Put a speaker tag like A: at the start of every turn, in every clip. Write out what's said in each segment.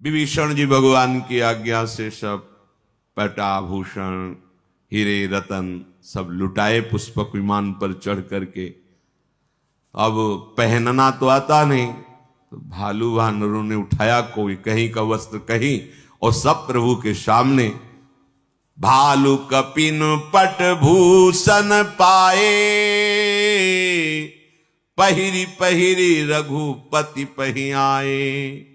A: विभीषण जी भगवान की आज्ञा से सब पटाभूषण हीरे रतन सब लुटाए पुष्पक विमान पर चढ़ करके। अब पहनना तो आता नहीं, तो भालू वानरों ने उठाया कोई कहीं का वस्त्र कहीं, और सब प्रभु के सामने भालू कपिन पट भूषण पाए, पहिरी पहिरी रघुपति पही आए।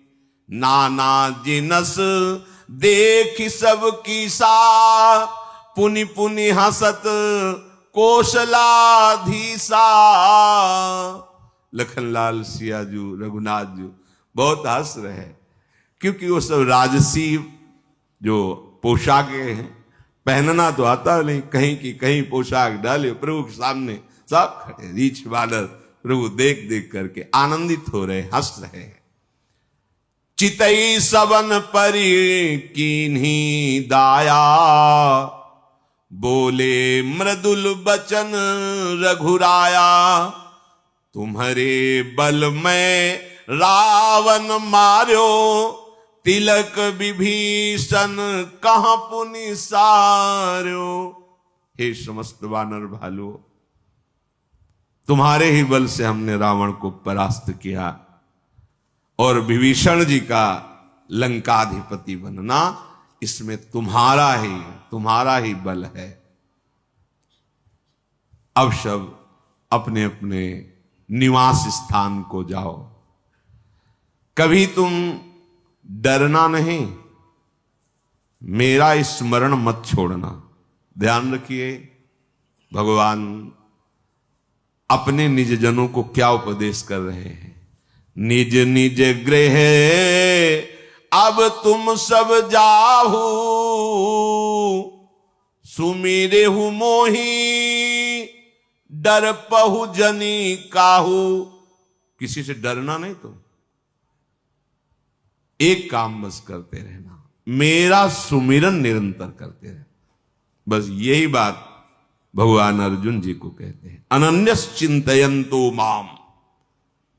A: नाना जिनस देख सब कीसा, पुनि पुनि हसत कौशलाधीसा। लखनलाल सियाजू रघुनाथ जी बहुत हंस रहे हैं, क्योंकि वो सब राजसी जो पोशाकें हैं, पहनना तो आता नहीं, कहीं की कहीं पोशाक डाले प्रभु के सामने सब खड़े रीछ बानर प्रभु देख देख करके आनंदित हो रहे, हंस रहे हैं। चितई सबन परि कीन्ही दाया, बोले मृदुल बचन रघुराया। तुम्हारे बल में रावण मार्यो, तिलक विभीषण कहां पुनि सार्यो। हे समस्त वानर भालू, तुम्हारे ही बल से हमने रावण को परास्त किया, और विभीषण जी का लंकाधिपति बनना इसमें तुम्हारा ही बल है। अब सब अपने अपने निवास स्थान को जाओ। कभी तुम डरना नहीं, मेरा स्मरण मत छोड़ना। ध्यान रखिए, भगवान अपने निज जनों को क्या उपदेश कर रहे हैं। निज निज गृह अब तुम सब जाहू, सुमिरे हूं मोही डर पहु जनी काहू। किसी से डरना नहीं, तुम एक काम बस करते रहना, मेरा सुमिरन निरंतर करते रहना। बस यही बात भगवान अर्जुन जी को कहते हैं, अनन्यस चिंतयन्तो माम,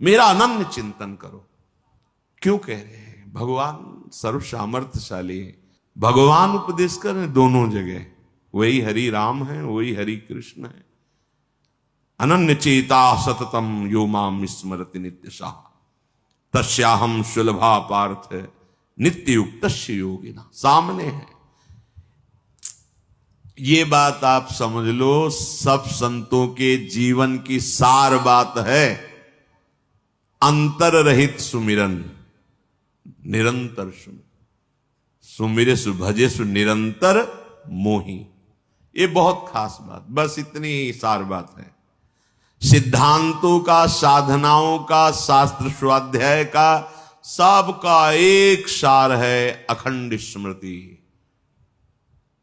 A: मेरा अनन्य चिंतन करो। क्यों कह रहे हैं? भगवान सर्व सामर्थ्यशाली है, भगवान उपदेश कर रहे हैं दोनों जगह, वही हरि राम है, वही हरि कृष्ण है। अनन्य चेता सततम यो माम स्मरति नित्यशः, तस्याहम सुलभा पार्थ नित्य युक्तस्य योगिना। सामने है ये बात, आप समझ लो, सब संतों के जीवन की सार बात है। अंतर रहित सुमिरन, निरंतर सुमिरे सुभजे सु निरंतर मोही। ये बहुत खास बात, बस इतनी ही सार बात है। सिद्धांतों का, साधनाओं का, शास्त्र स्वाध्याय का, सबका एक सार है, अखंड स्मृति।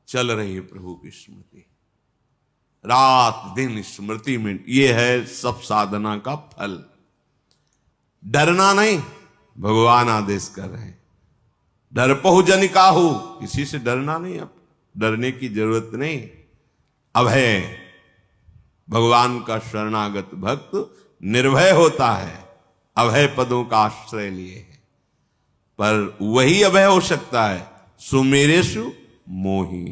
A: चल रही है प्रभु की स्मृति, रात दिन स्मृति में, ये है सब साधना का फल। डरना नहीं, भगवान आदेश कर रहे हैं, डर पहु जन काहू, किसी से डरना नहीं, अब डरने की जरूरत नहीं। अब है भगवान का शरणागत भक्त निर्भय होता है, अभय पदों का आश्रय लिए है। पर वही अभय हो सकता है सुमेरेशु मोही।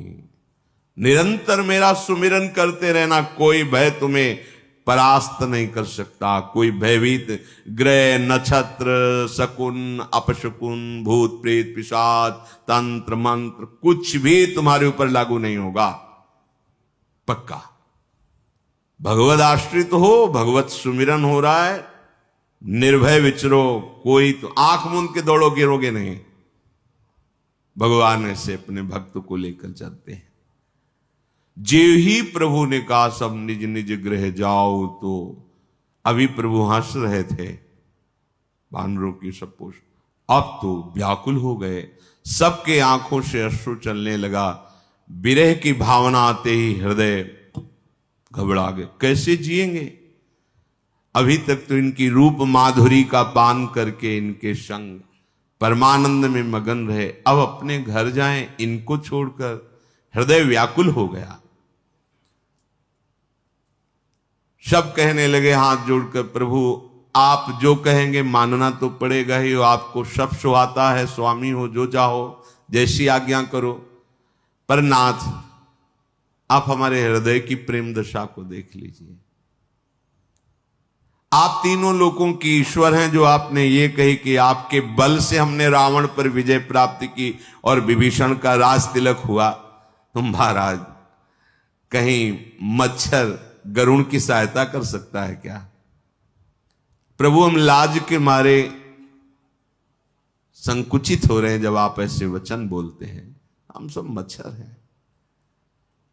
A: निरंतर मेरा सुमिरन करते रहना, कोई भय तुम्हें परास्त नहीं कर सकता। कोई भयभीत ग्रह नक्षत्र शकुन अपशकुन भूत प्रेत पिशाच तंत्र मंत्र कुछ भी तुम्हारे ऊपर लागू नहीं होगा, पक्का। भगवत आश्रित हो, भगवत सुमिरन हो रहा है, निर्भय विचरो, कोई तो आंख मूंद के दौड़ो गिरोगे नहीं। भगवान ऐसे अपने भक्त को लेकर चलते हैं। जे ही प्रभु ने कहा सब निज निज गृह जाओ, तो अभी प्रभु हंस रहे थे वानरों की सब पोष, अब तो व्याकुल हो गए, सबके आंखों से अश्रु चलने लगा। विरह की भावना आते ही हृदय घबरा गए, कैसे जिएंगे? अभी तक तो इनकी रूप माधुरी का पान करके इनके संग परमानंद में मगन रहे, अब अपने घर जाएं इनको छोड़कर, हृदय व्याकुल हो गया। सब कहने लगे हाथ जोड़कर, प्रभु आप जो कहेंगे मानना तो पड़ेगा ही। आपको सब सुहाता है, स्वामी हो जो चाहो, जैसी आज्ञा करो। पर नाथ, आप हमारे हृदय की प्रेम दशा को देख लीजिए। आप तीनों लोकों की ईश्वर हैं, जो आपने ये कही कि आपके बल से हमने रावण पर विजय प्राप्त की और विभीषण का राज तिलक हुआ। महाराज, कहीं मच्छर गरुण की सहायता कर सकता है क्या? प्रभु, हम लाज के मारे संकुचित हो रहे हैं जब आप ऐसे वचन बोलते हैं। हम सब मच्छर हैं,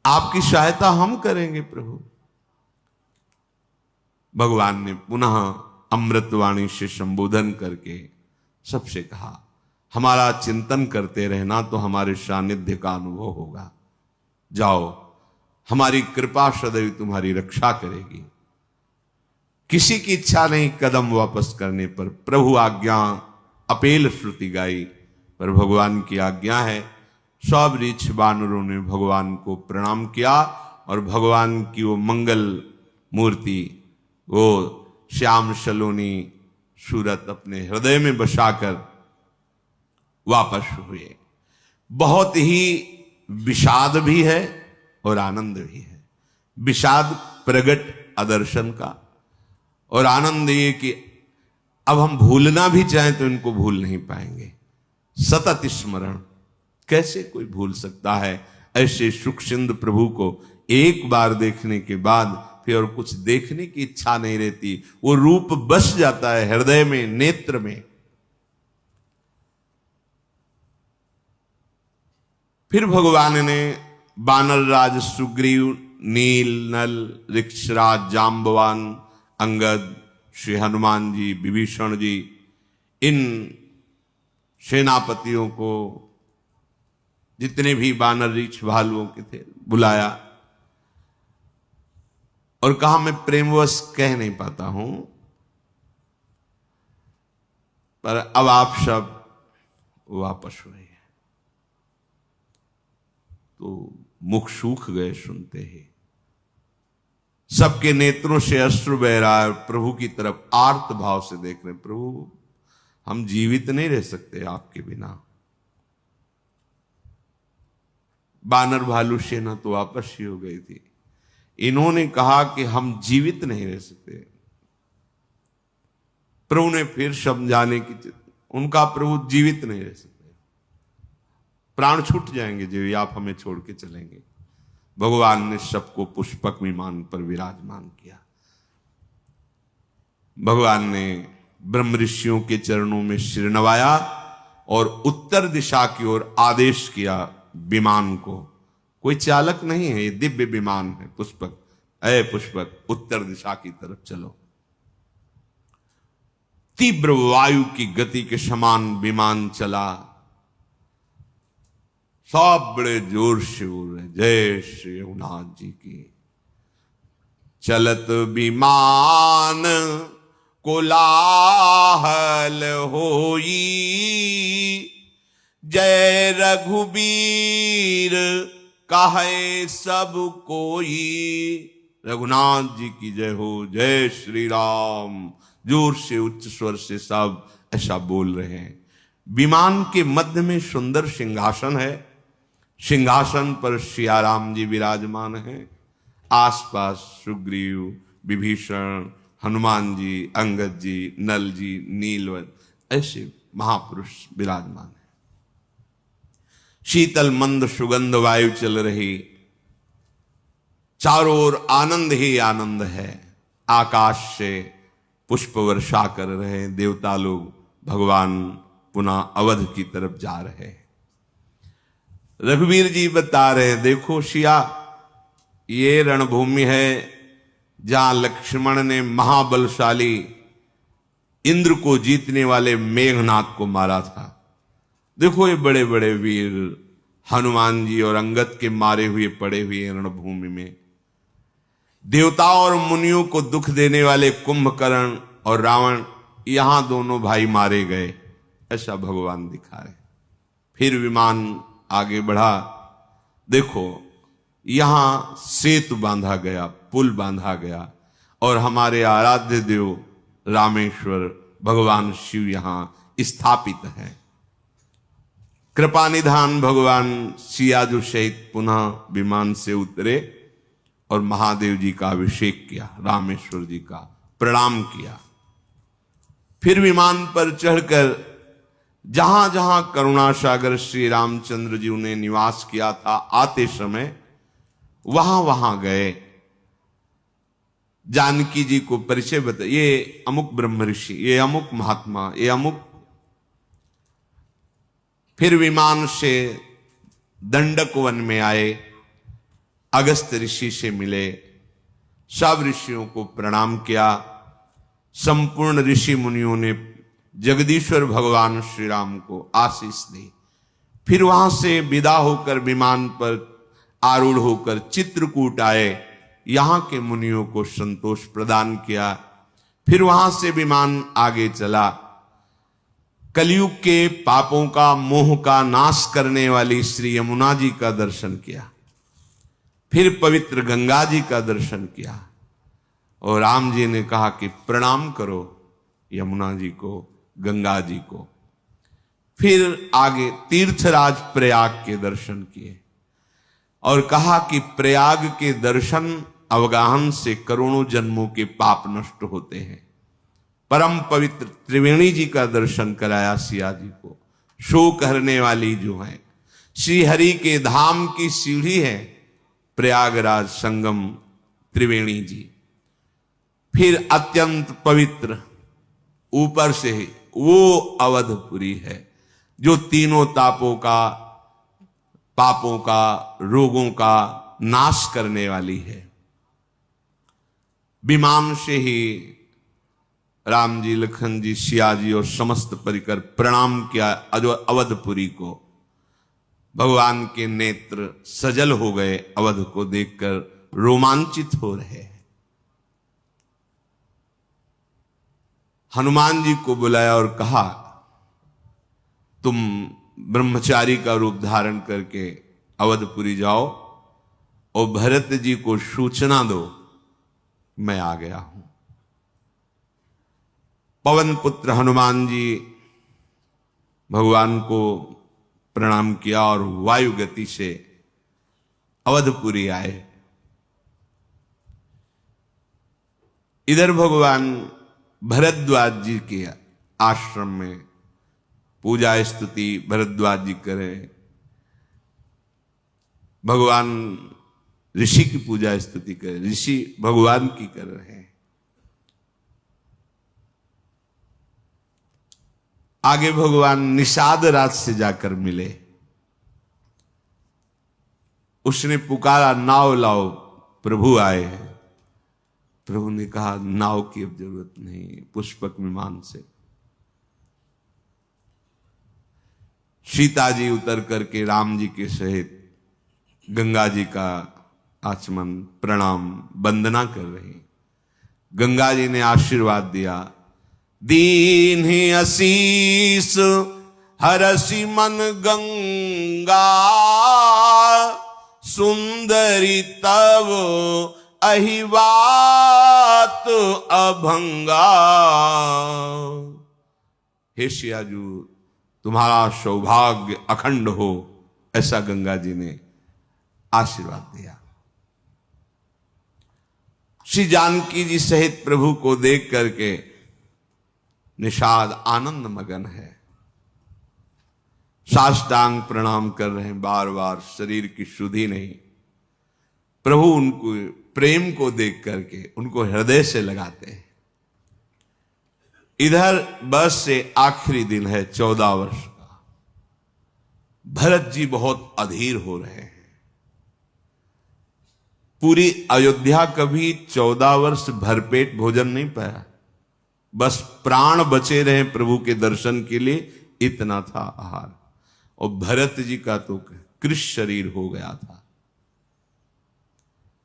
A: आपकी सहायता हम करेंगे प्रभु। भगवान ने पुनः अमृतवाणी से संबोधन करके सबसे कहा, हमारा चिंतन करते रहना तो हमारे सानिध्य का अनुभव होगा। जाओ, हमारी कृपा सदैव तुम्हारी रक्षा करेगी। किसी की इच्छा नहीं कदम वापस करने पर। प्रभु आज्ञा अपेल श्रुति गाई, पर भगवान की आज्ञा है। सब ऋक्ष वानरों ने भगवान को प्रणाम किया और भगवान की वो मंगल मूर्ति, वो श्याम सलोनी सूरत अपने हृदय में बसाकर वापस हुए। बहुत ही विषाद भी है और आनंद भी है। विषाद प्रगट आदर्शन का, और आनंद ये कि अब हम भूलना भी चाहें तो इनको भूल नहीं पाएंगे। सतत स्मरण, कैसे कोई भूल सकता है ऐसे सुख सिंधु प्रभु को एक बार देखने के बाद फिर और कुछ देखने की इच्छा नहीं रहती। वो रूप बस जाता है हृदय में, नेत्र में। फिर भगवान ने बानर राज सुग्रीव, नील, नल, ऋक्षराज, जाम्बवान, अंगद, श्री हनुमान जी, विभीषण जी, इन सेनापतियों को, जितने भी बानर ऋक्ष भालुओं के थे, बुलाया और कहा, मैं प्रेमवश कह नहीं पाता हूं, पर अब आप सब वापस हुए। तो मुख सूख गए सुनते ही। सबके नेत्रों से अश्रु बह रहा है, प्रभु की तरफ आर्त भाव से देख रहे। प्रभु, हम जीवित नहीं रह सकते आपके बिना। बानर भालू सेना तो वापस ही हो गई थी। इन्होंने कहा कि हम जीवित नहीं रह सकते। प्रभु ने फिर समझाने की, उनका प्रभु जीवित नहीं रह सकते, प्राण छूट जाएंगे जो आप हमें छोड़ के चलेंगे। भगवान ने सबको पुष्पक विमान पर विराजमान किया। भगवान ने ब्रह्म ऋषियों के चरणों में सिर नवाया और उत्तर दिशा की ओर आदेश किया विमान को। कोई चालक नहीं है, ये दिव्य विमान है। पुष्पक, अय पुष्पक, उत्तर दिशा की तरफ चलो। तीव्र वायु की गति के समान विमान चला। सब बड़े जोर से बोल रहे, जय श्री रघुनाथ जी की। चलत विमान कोलाहल होई, जय रघुबीर कहे सब कोई। रघुनाथ जी की जय हो, जय श्री राम। जोर से उच्च स्वर से सब ऐसा बोल रहे हैं। विमान के मध्य में सुंदर सिंहासन है। सिंहासन पर सियाराम जी विराजमान हैं। आसपास सुग्रीव, विभीषण, हनुमान जी, अंगद जी, नल जी, नीलवत, ऐसे महापुरुष विराजमान हैं। शीतल मंद सुगंध वायु चल रही, चारों ओर आनंद ही आनंद है। आकाश से पुष्प वर्षा कर रहे देवता लोग। भगवान पुनः अवध की तरफ जा रहे हैं। रघुवीर जी बता रहे, देखो सिया, ये रणभूमि है जहां लक्ष्मण ने महाबलशाली इंद्र को जीतने वाले मेघनाथ को मारा था। देखो ये बड़े बड़े वीर हनुमान जी और अंगद के मारे हुए पड़े हुए रणभूमि में। देवताओं और मुनियों को दुख देने वाले कुंभकर्ण और रावण, यहां दोनों भाई मारे गए, ऐसा भगवान दिखा रहे। फिर विमान आगे बढ़ा। देखो यहां सेतु बांधा गया, पुल बांधा गया, और हमारे आराध्य देव रामेश्वर भगवान शिव यहां स्थापित हैं। कृपा निधान भगवान सियाजू सहित पुनः विमान से उतरे और महादेव जी का अभिषेक किया, रामेश्वर जी का प्रणाम किया। फिर विमान पर चढ़कर जहां जहां करुणा सागर श्री रामचंद्र जी ने निवास किया था, आते समय वहां वहां गए। जानकी जी को परिचय बताया, ये अमुक ब्रह्म ऋषि, ये अमुक महात्मा, ये अमुक। फिर विमान से दंडक वन में आए, अगस्त ऋषि से मिले, सब ऋषियों को प्रणाम किया। संपूर्ण ऋषि मुनियों ने जगदीश्वर भगवान श्री राम को आशीष दी। फिर वहां से विदा होकर विमान पर आरूढ़ होकर चित्रकूट आए, यहां के मुनियों को संतोष प्रदान किया। फिर वहां से विमान आगे चला, कलयुग के पापों का मोह का नाश करने वाली श्री यमुना जी का दर्शन किया। फिर पवित्र गंगा जी का दर्शन किया और राम जी ने कहा कि प्रणाम करो यमुना जी को, गंगा जी को। फिर आगे तीर्थराज प्रयाग के दर्शन किए और कहा कि प्रयाग के दर्शन अवगाहन से करोड़ों जन्मों के पाप नष्ट होते हैं। परम पवित्र त्रिवेणी जी का दर्शन कराया सिया जी को, शोक हरने वाली जो है श्री हरि के धाम की सीढ़ी है प्रयागराज संगम त्रिवेणी जी। फिर अत्यंत पवित्र ऊपर से वो अवधपुरी है जो तीनों तापों का, पापों का, रोगों का नाश करने वाली है। विमान से ही राम जी, लखन जी, सिया जी और समस्त परिकर प्रणाम किया अवधपुरी को। भगवान के नेत्र सजल हो गए, अवध को देखकर रोमांचित हो रहे हैं। हनुमान जी को बुलाया और कहा तुम ब्रह्मचारी का रूप धारण करके अवधपुरी जाओ और भरत जी को सूचना दो मैं आ गया हूं। पवन पुत्र हनुमान जी भगवान को प्रणाम किया और वायु गति से अवधपुरी आए। इधर भगवान भरद्वाज जी के आश्रम में पूजा स्तुति भरद्वाज जी करे। भगवान ऋषि की पूजा स्तुति करे, ऋषि भगवान की कर रहे हैं। आगे भगवान निषाद राज से जाकर मिले, उसने पुकारा नाव लाओ, प्रभु आए हैं। प्रभु ने कहा नाव की अब जरूरत नहीं, पुष्पक विमान से। सीता जी उतर करके राम जी के सहित गंगा जी का आचमन प्रणाम वंदना कर रहे। गंगा जी ने आशीर्वाद दिया, दीन ही आशीष हरसि मन गंगा, सुंदरी तव अहिवात अभंगा। हे सियाजू तुम्हारा सौभाग्य अखंड हो, ऐसा गंगा जी ने आशीर्वाद दिया। श्री जानकी जी सहित प्रभु को देख करके निषाद आनंद मगन है, साष्टांग प्रणाम कर रहे हैं बार बार, शरीर की शुद्धि नहीं। प्रभु उनको प्रेम को देख करके उनको हृदय से लगाते हैं। इधर बस से आखिरी दिन है 14 वर्ष का। भरत जी बहुत अधीर हो रहे हैं। पूरी अयोध्या कभी 14 वर्ष भरपेट भोजन नहीं पाया, बस प्राण बचे रहे प्रभु के दर्शन के लिए, इतना था आहार। और भरत जी का तो कृश शरीर हो गया था।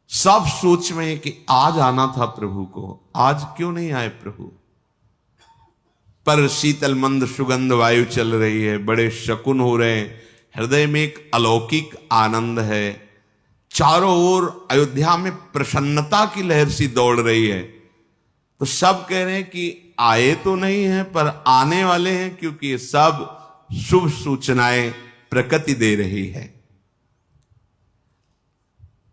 A: सब सोच में कि आज आना था प्रभु को, आज क्यों नहीं आए प्रभु। पर शीतल मंद सुगंध वायु चल रही है, बड़े शकुन हो रहे हैं, हृदय में एक अलौकिक आनंद है। चारों ओर अयोध्या में प्रसन्नता की लहर सी दौड़ रही है। तो सब कह रहे हैं कि आए तो नहीं है पर आने वाले हैं, क्योंकि ये सब शुभ सूचनाएं प्रकृति दे रही है।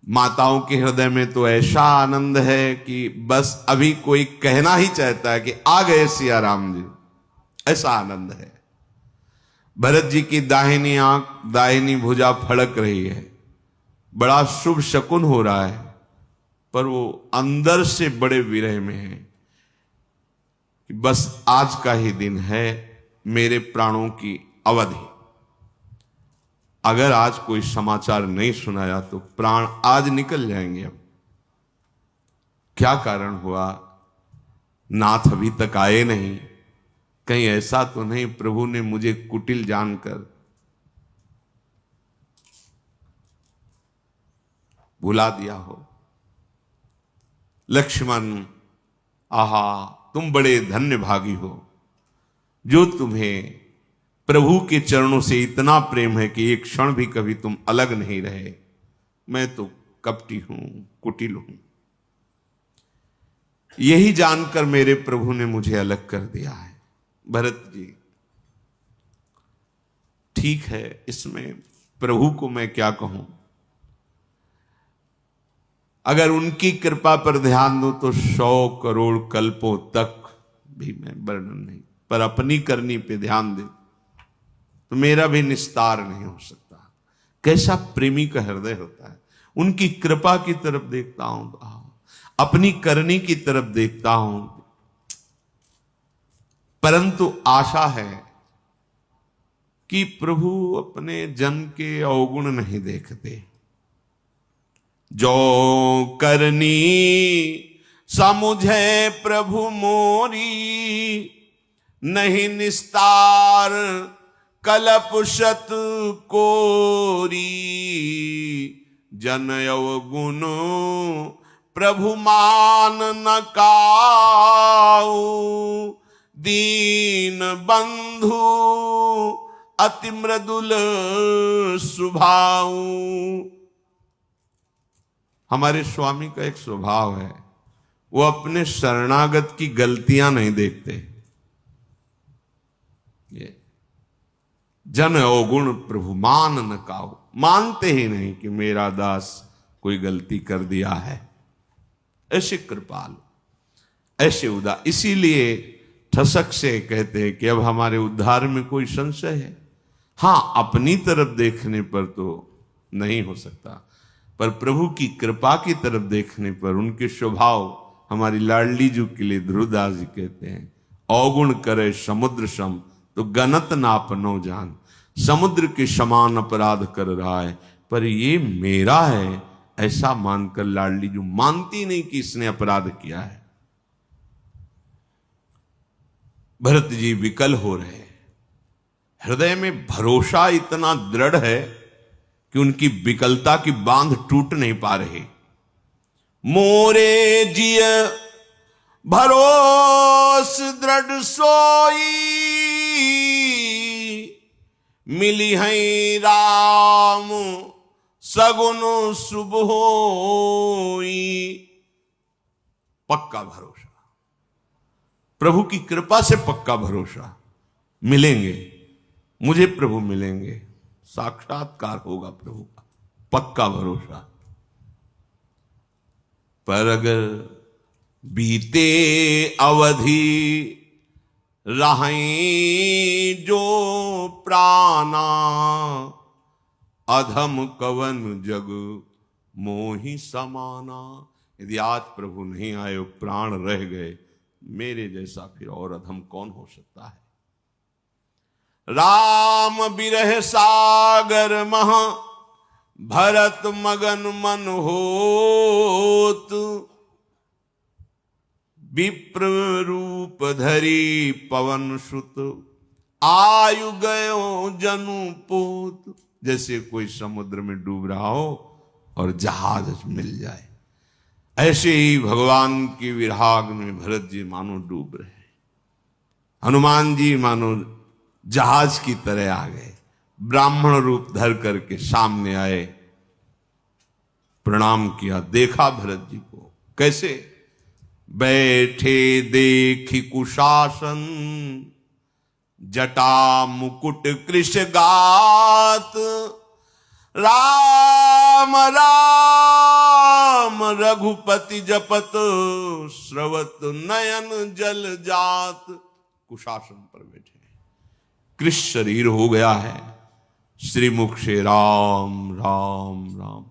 A: माताओं के हृदय में तो ऐसा आनंद है कि बस अभी कोई कहना ही चाहता है कि आ गए सिया राम जी, ऐसा आनंद है। भरत जी की दाहिनी आंख, दाहिनी भुजा फड़क रही है, बड़ा शुभ शकुन हो रहा है, पर वो अंदर से बड़े विरह में है कि बस आज का ही दिन है, मेरे प्राणों की अवधि। अगर आज कोई समाचार नहीं सुनाया तो प्राण आज निकल जाएंगे। अब क्या कारण हुआ, नाथ अभी तक आए नहीं, कहीं ऐसा तो नहीं प्रभु ने मुझे कुटिल जानकर भुला दिया हो। लक्ष्मण, आहा तुम बड़े धन्य भागी हो, जो तुम्हें प्रभु के चरणों से इतना प्रेम है कि एक क्षण भी कभी तुम अलग नहीं रहे। मैं तो कपटी हूं, कुटिल हूं। यही जानकर मेरे प्रभु ने मुझे अलग कर दिया है। भरत जी, ठीक है, इसमें प्रभु को मैं क्या कहूं। अगर उनकी कृपा पर ध्यान दूं तो 100 करोड़ कल्पों तक भी मैं वर्णन नहीं, पर अपनी करनी पे ध्यान दे तो मेरा भी निस्तार नहीं हो सकता। कैसा प्रेमी का हृदय होता है। उनकी कृपा की तरफ देखता हूं तो अपनी करनी की तरफ देखता हूं, परंतु आशा है कि प्रभु अपने जन के अवगुण नहीं देखते। जो करनी समुझे प्रभु मोरी, नहीं निस्तार कलप शत कोरी। जन अवगुण प्रभु मान न काऊ, दीन बंधु अति मृदुल सुभाऊ। हमारे स्वामी का एक स्वभाव है, वो अपने शरणागत की गलतियां नहीं देखते। ये जन अवगुण प्रभु मान न काऊ, मानते ही नहीं कि मेरा दास कोई गलती कर दिया है। ऐसे कृपाल, ऐसे उदार, इसीलिए ठसक से कहते हैं कि अब हमारे उद्धार में कोई संशय है। हां, अपनी तरफ देखने पर तो नहीं हो सकता, पर प्रभु की कृपा की तरफ देखने पर उनके स्वभाव, हमारी लाडली जी के लिए ध्रुवदास जी कहते हैं, अवगुण करे समुद्र सम तो गनत ना अपनो जान। समुद्र के समान अपराध कर रहा है, पर ये मेरा है ऐसा मानकर लाडली जी मानती नहीं कि इसने अपराध किया है। भरत जी विकल हो रहे हैं, हृदय में भरोसा इतना दृढ़ है कि उनकी विकलता की बांध टूट नहीं पा रही। मोरे जिय भरोस दृढ़ सोई, मिली है राम सगुन शुभ होई। पक्का भरोसा, प्रभु की कृपा से पक्का भरोसा, मिलेंगे मुझे, प्रभु मिलेंगे, साक्षात्कार होगा प्रभु का, पक्का भरोसा। पर अगर बीते अवधि रहें जो प्राणा, अधम कवन जग मोहि समाना। यदि आज प्रभु नहीं आए, प्राण रह गए, मेरे जैसा फिर और अधम कौन हो सकता है। राम बिरह सागर महा भरत मगन मन होत, विप्र रूप धरी पवन सुत, आयु गयो जनु पोत। जैसे कोई समुद्र में डूब रहा हो और जहाज मिल जाए, ऐसे ही भगवान की विराग में भरत जी मानो डूब रहे। हनुमान जी मानो जहाज की तरह आ गए, ब्राह्मण रूप धर करके सामने आए, प्रणाम किया, देखा भरत जी को कैसे बैठे देखी कुशासन, जटा मुकुट कृश गात, राम राम रघुपति जपत, श्रवत नयन जल जात। कुशासन पर बैठे, कृष शरीर हो गया है, श्रीमुख से राम राम राम,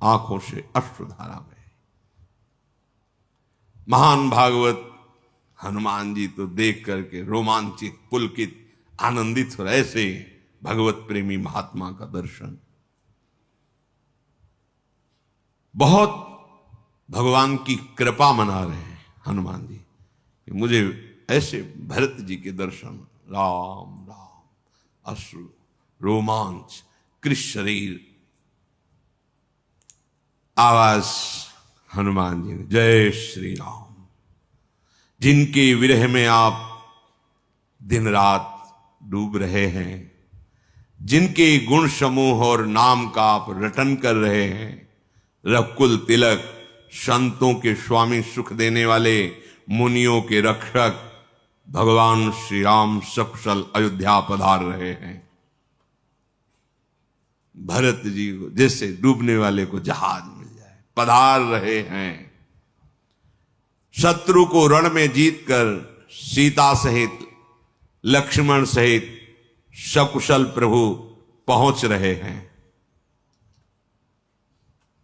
A: आंखों से अश्रुधारा बहे। महान भागवत हनुमान जी तो देख करके रोमांचित, पुलकित, आनंदित हो रहे। ऐसे भगवत प्रेमी महात्मा का दर्शन, बहुत भगवान की कृपा मना रहे हैं हनुमान जी कि मुझे ऐसे भरत जी के दर्शन, राम राम, अश्रु, रोमांच, कृष शरीर। आवाज हनुमान जी ने, जय श्री राम। जिनके विरह में आप दिन रात डूब रहे हैं, जिनके गुण समूह और नाम का आप रटन कर रहे हैं, रघुकुल तिलक, संतों के स्वामी, सुख देने वाले, मुनियों के रक्षक भगवान श्री राम सकुशल अयोध्या पधार रहे हैं। भरत जी को जैसे डूबने वाले को जहाज मिल जाए, पधार रहे हैं। शत्रु को रण में जीतकर सीता सहित, लक्ष्मण सहित सकुशल प्रभु पहुंच रहे हैं।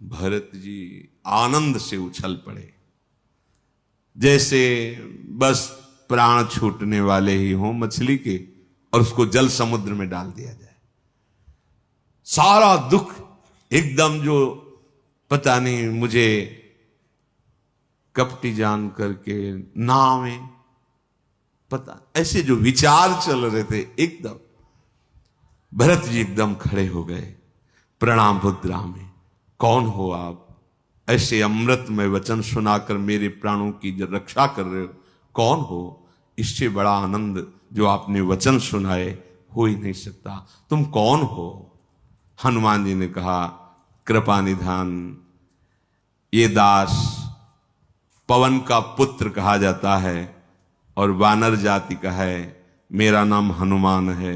A: भरत जी आनंद से उछल पड़े, जैसे बस प्राण छूटने वाले ही हों मछली के, और उसको जल समुद्र में डाल दिया जाए। सारा दुख एकदम, जो पता नहीं मुझे कपटी जान करके नावें, पता ऐसे जो विचार चल रहे थे, एकदम भरत जी एकदम खड़े हो गए प्रणाम मुद्रा में। कौन हो आप? ऐसे अमृतमय वचन सुनाकर मेरे प्राणों की रक्षा कर रहे हो, कौन हो? इससे बड़ा आनंद जो आपने वचन सुनाए हो ही नहीं सकता। तुम कौन हो? हनुमान जी ने कहा, कृपा निधान, ये दास पवन का पुत्र कहा जाता है और वानर जाति का है। मेरा नाम हनुमान है।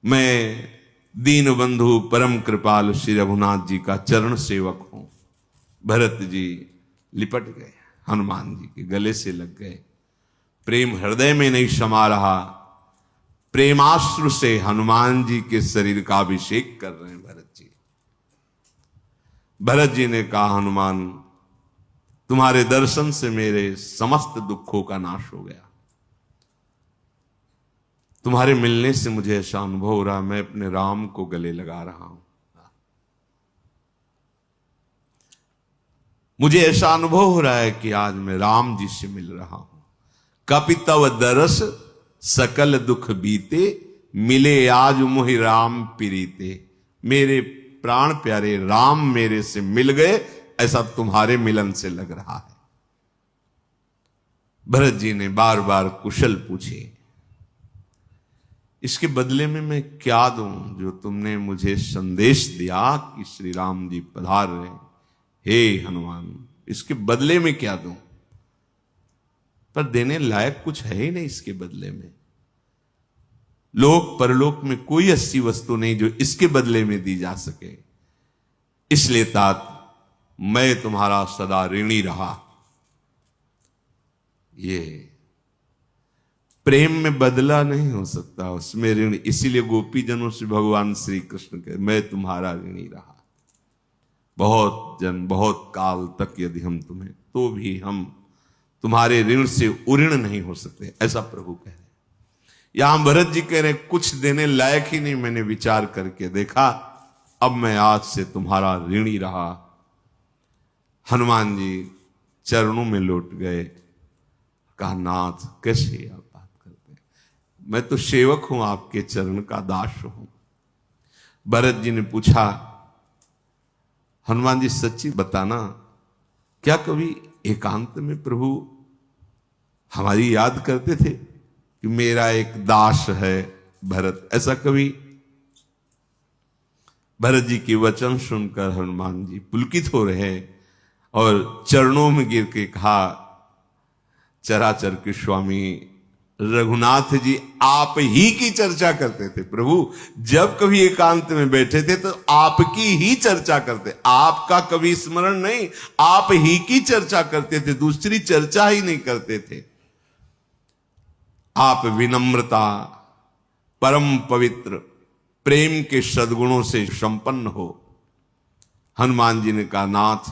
A: मैं दीन बंधु परम कृपाल श्री रघुनाथ जी का चरण सेवक हूं। भरत जी लिपट गए, हनुमान जी के गले से लग गए। प्रेम हृदय में नहीं समा रहा, प्रेमाश्रु से हनुमान जी के शरीर का अभिषेक कर रहे हैं भरत जी। भरत जी ने कहा, हनुमान तुम्हारे दर्शन से मेरे समस्त दुखों का नाश हो गया। तुम्हारे मिलने से मुझे ऐसा अनुभव हो रहा, मैं अपने राम को गले लगा रहा हूं। मुझे ऐसा अनुभव हो रहा है कि आज मैं राम जी से मिल रहा हूं। कपितव दरस सकल दुख बीते, मिले आज मोहि राम प्रीते। मेरे प्राण प्यारे राम मेरे से मिल गए, ऐसा तुम्हारे मिलन से लग रहा है। भरत जी ने बार बार कुशल पूछे, इसके बदले में मैं क्या दूं जो तुमने मुझे संदेश दिया कि श्री राम जी पधार रहे? हे हनुमान, इसके बदले में क्या दूं? पर देने लायक कुछ है ही नहीं इसके बदले में। लोक परलोक में कोई ऐसी वस्तु नहीं जो इसके बदले में दी जा सके। इसलिए तात मैं तुम्हारा सदा ऋणी रहा। ये प्रेम में बदला नहीं हो सकता, उसमें ऋण। इसीलिए गोपी जनों से भगवान श्री कृष्ण कहे, मैं तुम्हारा ऋणी रहा। बहुत जन, बहुत काल तक यदि हम तुम्हें, तो भी हम तुम्हारे ऋण से उऋण नहीं हो सकते, ऐसा प्रभु कह रहे। यहां भरत जी कह रहे, कुछ देने लायक ही नहीं, मैंने विचार करके देखा, अब मैं आज से तुम्हारा ऋणी रहा। हनुमान जी चरणों में लौट गए। कहा, नाथ कैसे आप बात करते हैं, मैं तो सेवक हूं, आपके चरण का दास हूं। भरत जी ने पूछा, हनुमान जी सच्ची बताना, क्या कभी एकांत में प्रभु हमारी याद करते थे कि मेरा एक दास है भरत? ऐसा कभी? भरत जी के वचन सुनकर हनुमान जी पुलकित हो रहे और चरणों में गिर के कहा, चराचर के स्वामी रघुनाथ जी आप ही की चर्चा करते थे। प्रभु जब कभी एकांत में बैठे थे तो आपकी ही चर्चा करते, आपका कभी स्मरण नहीं, आप ही की चर्चा करते थे, दूसरी चर्चा ही नहीं करते थे। आप विनम्रता, परम पवित्र, प्रेम के सद्गुणों से संपन्न हो। हनुमान जी ने कहा, नाथ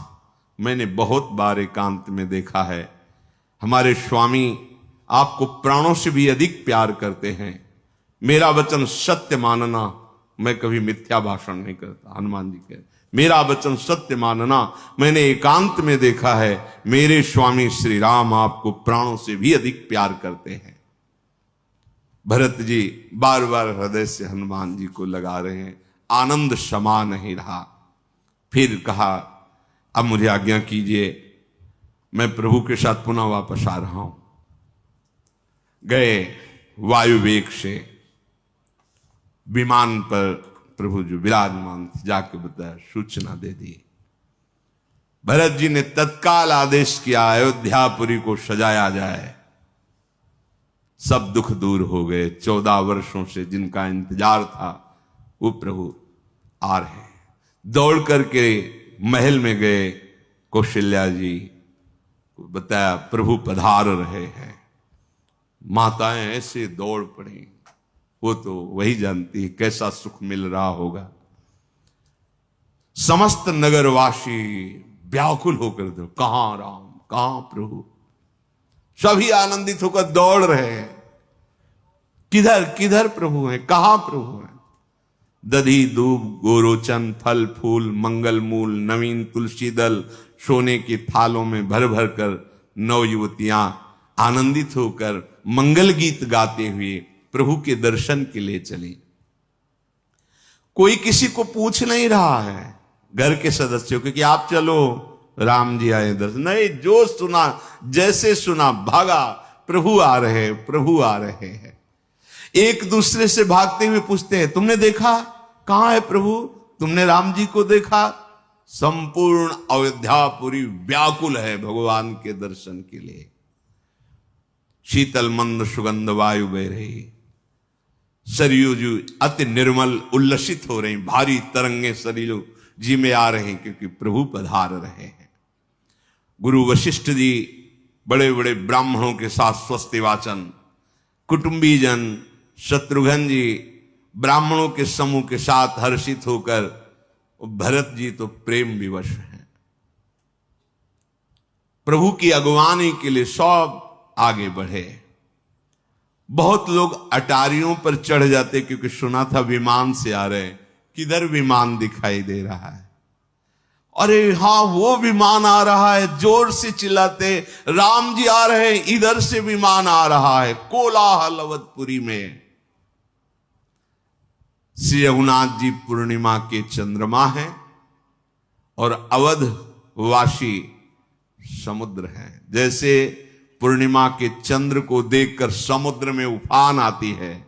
A: मैंने बहुत बार एकांत में देखा है, हमारे स्वामी आपको प्राणों से भी अधिक प्यार करते हैं। मेरा वचन सत्य मानना, मैं कभी मिथ्या भाषण नहीं करता। हनुमान जी कह, मेरा वचन सत्य मानना, मैंने एकांत में देखा है, मेरे स्वामी श्री राम आपको प्राणों से भी अधिक प्यार करते हैं। भरत जी बार बार हृदय से हनुमान जी को लगा रहे हैं, आनंद समा नहीं रहा। फिर कहा, अब मुझे आज्ञा कीजिए, मैं प्रभु के साथ पुनः वापस आ रहा हूं। गए वायु वेग से विमान पर प्रभु जो विराजमान थे, जाके बताया, सूचना दे दी। भरत जी ने तत्काल आदेश किया, अयोध्यापुरी को सजाया जाए। सब दुख दूर हो गए। 14 वर्षों से जिनका इंतजार था वो प्रभु आ रहे हैं। दौड़ करके महल में गए, कौशल्या जी को बताया प्रभु पधार रहे हैं। माताएं ऐसे दौड़ पड़ी, वो तो वही जानती है कैसा सुख मिल रहा होगा। समस्त नगरवासी व्याकुल होकर दो, कहां राम, कहां प्रभु, सभी आनंदित होकर दौड़ रहे हैं, किधर किधर प्रभु हैं, कहां प्रभु हैं। दधी दूब गोरोचन, फल फूल, मंगल मूल, नवीन तुलसी दल सोने की थालों में भर भर कर नौ युवतियां आनंदित होकर मंगल गीत गाते हुए प्रभु के दर्शन के लिए चली। कोई किसी को पूछ नहीं रहा है घर के सदस्यों को कि आप चलो, राम जी आए दर्शन, नहीं, जो सुना जैसे सुना भागा, प्रभु आ रहे हैं, प्रभु आ रहे हैं। एक दूसरे से भागते हुए पूछते हैं, तुमने देखा, कहां है प्रभु, तुमने राम जी को देखा। संपूर्ण अयोध्यापुरी व्याकुल है भगवान के दर्शन के लिए। शीतल मंद सुगंध वायु बह रही, सरयू जी अति निर्मल उल्लसित हो रही, भारी तरंगे सरयू जी में आ रहे हैं क्योंकि प्रभु पधार रहे हैं। गुरु वशिष्ठ जी बड़े बड़े ब्राह्मणों के साथ स्वस्ति वाचन, कुटुंबी जन शत्रुघ्न जी ब्राह्मणों के समूह के साथ हर्षित होकर, भरत जी तो प्रेम विवश हैं। प्रभु की अगवानी के लिए सब आगे बढ़े। बहुत लोग अटारियों पर चढ़ जाते क्योंकि सुना था विमान से आ रहे, किधर विमान दिखाई दे रहा है, अरे हां वो विमान आ रहा है, जोर से चिल्लाते, राम जी आ रहे हैं, इधर से विमान आ रहा है। कोलाहल अवधपुरी में। श्री रघुनाथ जी पूर्णिमा के चंद्रमा हैं और अवध वासी समुद्र हैं। जैसे पूर्णिमा के चंद्र को देखकर समुद्र में उफान आती है,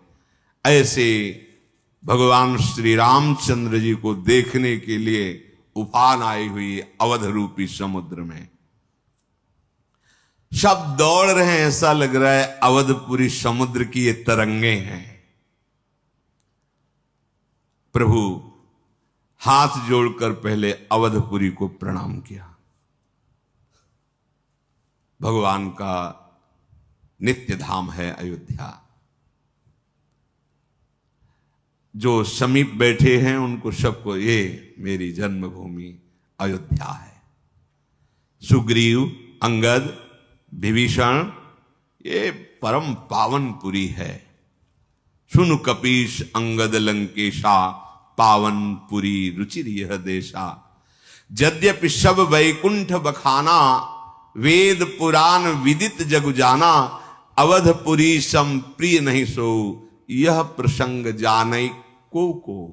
A: ऐसे भगवान श्री रामचंद्र जी को देखने के लिए उफान आई हुई अवध रूपी समुद्र में। सब दौड़ रहे हैं, ऐसा लग रहा है अवधपुरी समुद्र की ये तरंगे हैं। प्रभु हाथ जोड़कर पहले अवधपुरी को प्रणाम किया। भगवान का नित्य धाम है अयोध्या। जो समीप बैठे हैं उनको सबको ये मेरी जन्मभूमि अयोध्या है। सुग्रीव, अंगद, विभीषण, ये परम पावनपुरी है। सुन कपीश अंगद लंकेशा, पावनपुरी रुचिर यह देशा। यद्यपि सब वैकुंठ बखाना, वेद पुराण विदित जग जाना। अवधपुरी सम प्रिय नहीं सो, यह प्रसंग जानई को।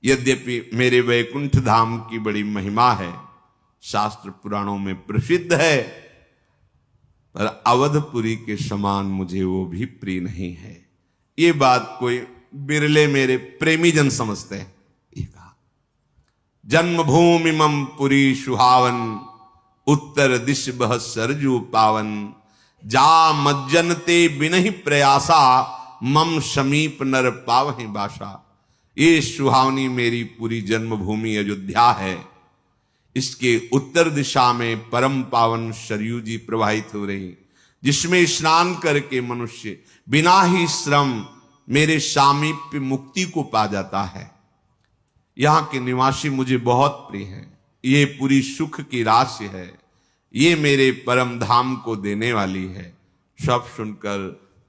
A: यद्यपि मेरे वैकुंठ धाम की बड़ी महिमा है, शास्त्र पुराणों में प्रसिद्ध है, पर अवधपुरी के समान मुझे वो भी प्रिय नहीं है। ये बात कोई बिरले मेरे प्रेमी जन समझते हैं। ये कहा, जन्मभूमि मम पुरी सुहावन, उत्तर दिश बह सरजू पावन। जा मज्जनते बिनहि प्रयासा मम समीप नर पावहि बासा। ये सुहावनी मेरी पूरी जन्मभूमि अयोध्या है। इसके उत्तर दिशा में परम पावन सरयू जी प्रवाहित हो रही, जिसमें स्नान करके मनुष्य बिना ही श्रम मेरे सामीप्य मुक्ति को पा जाता है। यहां के निवासी मुझे बहुत प्रिय हैं। ये पूरी सुख की राशि है। ये मेरे परम धाम को देने वाली है। सब सुनकर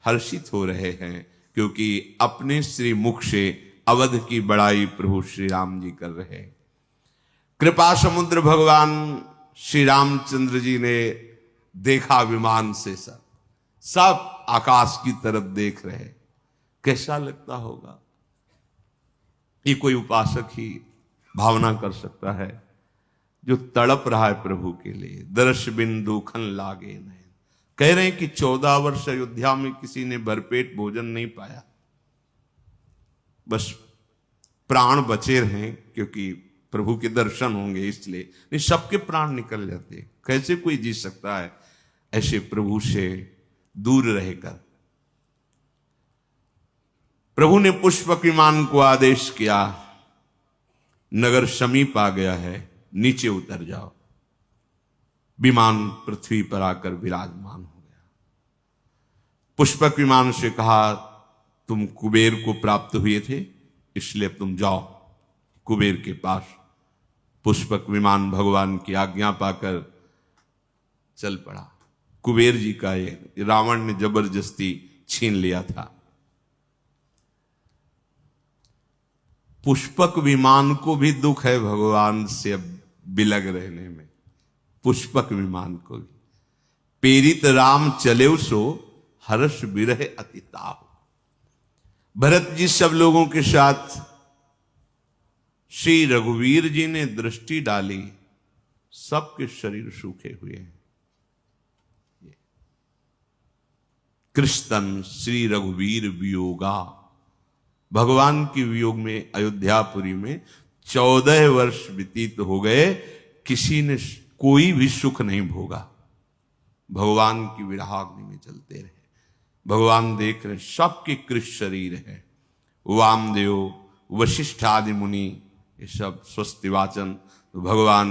A: हर्षित हो रहे हैं, क्योंकि अपने श्री मुख से अवध की बड़ाई प्रभु श्री राम जी कर रहे हैं। कृपा समुद्र भगवान श्री रामचंद्र जी ने देखा विमान से, सब आकाश की तरफ देख रहे। कैसा लगता होगा? ये कोई उपासक ही भावना कर सकता है, जो तड़प रहा है प्रभु के लिए। दर्श बिन दुखन लागे नयन। कह रहे हैं कि 14 वर्ष अयोध्या में किसी ने भरपेट भोजन नहीं पाया। बस प्राण बचे रहे, क्योंकि प्रभु के दर्शन होंगे इसलिए। नहीं, सबके प्राण निकल जाते। कैसे कोई जी सकता है ऐसे प्रभु से दूर रहकर? प्रभु ने पुष्पक विमान को आदेश किया, नगर समीप आ गया है, नीचे उतर जाओ। विमान पृथ्वी पर आकर विराजमान हो गया। पुष्पक विमान से कहा, तुम कुबेर को प्राप्त हुए थे, इसलिए तुम जाओ कुबेर के पास। पुष्पक विमान भगवान की आज्ञा पाकर चल पड़ा। कुबेर जी का ये रावण ने जबरदस्ती छीन लिया था। पुष्पक विमान को भी दुख है भगवान से अब बिलग रहने में। पुष्पक विमान को भी पेरित राम चले सो हर्ष बिरह अतिताप। भरत जी सब लोगों के साथ श्री रघुवीर जी ने दृष्टि डाली, सबके शरीर सूखे हुए हैं। कृष्णन श्री रघुवीर वियोगा। भगवान के वियोग में अयोध्यापुरी में 14 वर्ष व्यतीत हो गए, किसी ने कोई भी सुख नहीं भोगा। भगवान की विरहाग्नि में चलते रहे। भगवान देख रहे, सबके कृष्ण शरीर है। वामदेव, वशिष्ठ आदि मुनि, ये सब स्वस्ति वाचन। तो भगवान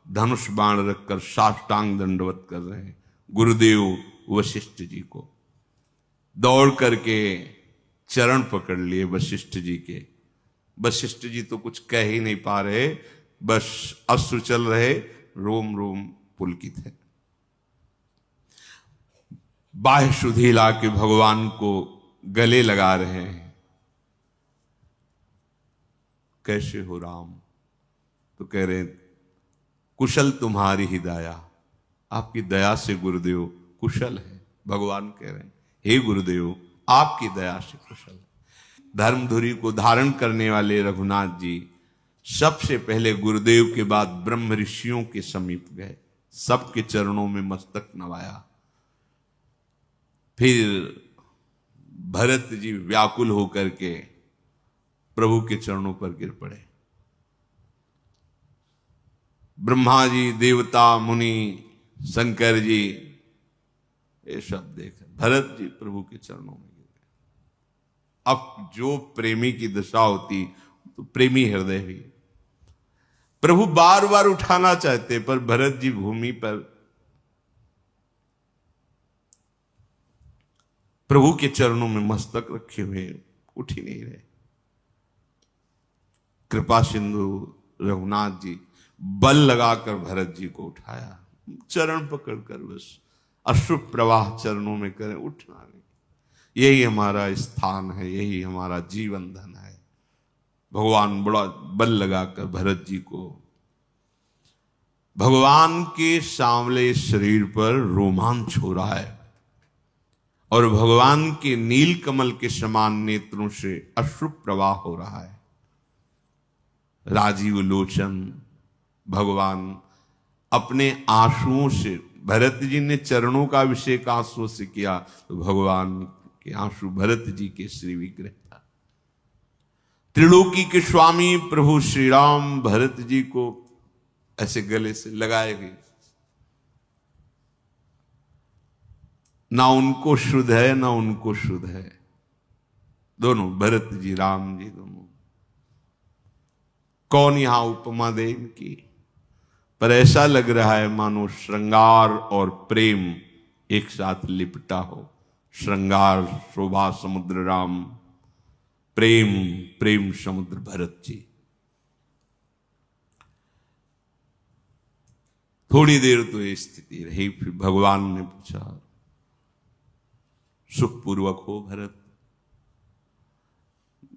A: धनुष बाण रखकर साष्टांग दंडवत कर रहे हैं गुरुदेव वशिष्ठ जी को। दौड़ करके चरण पकड़ लिए वशिष्ठ जी के। वशिष्ठ जी तो कुछ कह ही नहीं पा रहे, बस अश्रु चल रहे, रोम रोम पुलकित है। बाह्य सुधी ला के भगवान को गले लगा रहे हैं। कैसे हो राम? तो कह रहे कुशल तुम्हारी ही दया। आपकी दया से गुरुदेव कुशल है। भगवान कह रहे हैं, हे गुरुदेव आपकी दया से कुशल है। धर्मधुरी को धारण करने वाले रघुनाथ जी सबसे पहले गुरुदेव के बाद ब्रह्म ऋषियों के समीप गए, सबके चरणों में मस्तक नवाया। फिर भरत जी व्याकुल होकर के प्रभु के चरणों पर गिर पड़े। ब्रह्मा जी, देवता, मुनि, शंकर जी, ये सब देख भरत जी प्रभु के चरणों में गिर गए। अब जो प्रेमी की दशा होती तो प्रेमी हृदय भी। प्रभु बार बार उठाना चाहते, पर भरत जी भूमि पर प्रभु के चरणों में मस्तक रखे हुए उठ ही नहीं रहे। कृपा सिंधु रघुनाथ जी बल लगाकर भरत जी को उठाया, चरण पकड़कर बस अश्रु प्रवाह चरणों में करें, उठना नहीं। यही हमारा स्थान है, यही हमारा जीवन धन है। भगवान बड़ा बल लगाकर भरत जी को, भगवान के सांवले शरीर पर रोमांच हो रहा है और भगवान के नील कमल के समान नेत्रों से अश्रु प्रवाह हो रहा है। राजीव लोचन भगवान अपने आंसुओं से, भरत जी ने चरणों का अभिषेक आंसुओं से किया, तो भगवान के आंसू भरत जी के श्री विग्रह था। त्रिलोकी के स्वामी प्रभु श्री राम भरत जी को ऐसे गले से लगाए हुए, ना उनको शुद्ध है ना उनको शुद्ध है, दोनों भरत जी राम जी दोनों। कौन यहां उपमा दे इनकी, पर ऐसा लग रहा है मानो श्रृंगार और प्रेम एक साथ लिपटा हो। श्रृंगार शोभा समुद्र राम, प्रेम प्रेम समुद्र भरत जी। थोड़ी देर तो ये स्थिति रही, फिर भगवान ने पूछा सुखपूर्वक हो भरत।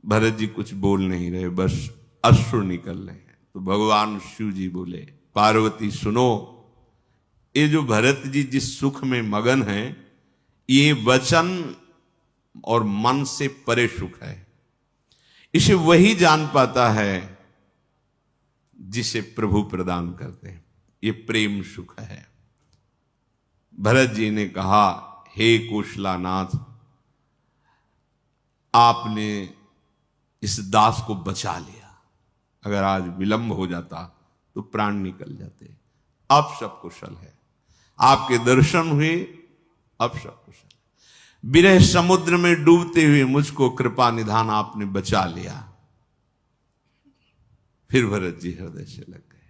A: भरत जी कुछ बोल नहीं रहे, बस अश्रु निकल रहे हैं। तो भगवान शिव जी बोले पार्वती सुनो, ये जो भरत जी जिस सुख में मगन है, ये वचन और मन से परे सुख है। इसे वही जान पाता है जिसे प्रभु प्रदान करते हैं, ये प्रेम सुख है। भरत जी ने कहा हे कौशलानाथ, आपने इस दास को बचा लिया, अगर आज विलंब हो जाता तो प्राण निकल जाते। अब सब कुशल है, आपके दर्शन हुए, अब सब कुशल। विरह समुद्र में डूबते हुए मुझको कृपा निधान आपने बचा लिया। फिर भरत जी हृदय से लग गए।